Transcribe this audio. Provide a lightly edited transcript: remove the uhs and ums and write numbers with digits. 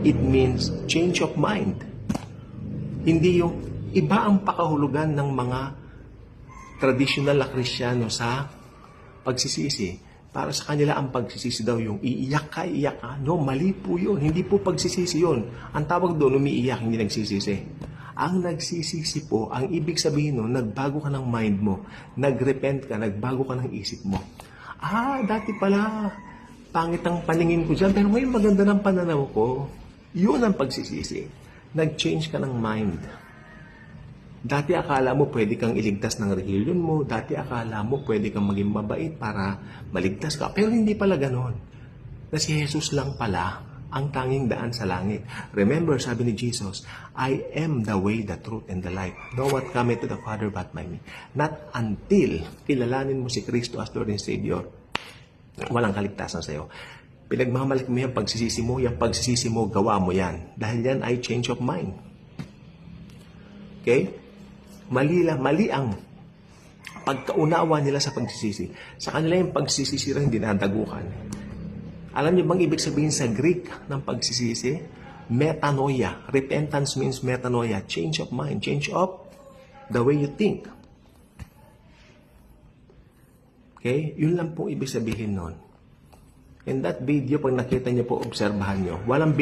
It means change of mind. Hindi yung iba ang pakahulugan ng mga traditional na Kristiyano sa pagsisisi. Para sa kanila, ang pagsisisi daw yung iiyak ka. No, mali po yun. Hindi po pagsisisi yun. Ang tawag doon, umiiyak, hindi nagsisisi. Ang nagsisisi po, ang ibig sabihin nun, nagbago ka ng mind mo. Nagrepent ka, nagbago ka ng isip mo. Dati pala, pangit ang paningin ko dyan, pero ngayon maganda ng pananaw ko. Yun ang pagsisisi. Nag-change ka ng mind. Dati akala mo pwede kang iligtas ng relihiyon mo. Dati akala mo pwede kang maging mabait para maligtas ka. Pero hindi pala ganon. Na si Jesus lang pala ang tanging daan sa langit. Remember, sabi ni Jesus, I am the way, the truth, and the life. No one cometh to the Father but by me. Not until kilalanin mo si Kristo as Lord and Savior, walang kaligtasan sa'yo. Pinagmamalik mo yan, pagsisisi mo, gawa mo yan. Dahil yan ay change of mind. Okay? Mali ang pagkaunawa nila sa pagsisisi. Sa kanila yung pagsisisi rin dinadagukan. Alam niyo bang ibig sabihin sa Greek ng pagsisisi? Metanoia. Repentance means metanoia. Change of mind. Change of the way you think. Okay? Yun lang po ibig sabihin nun. In that video, pag nakita niyo po, obserbahan niyo. Walang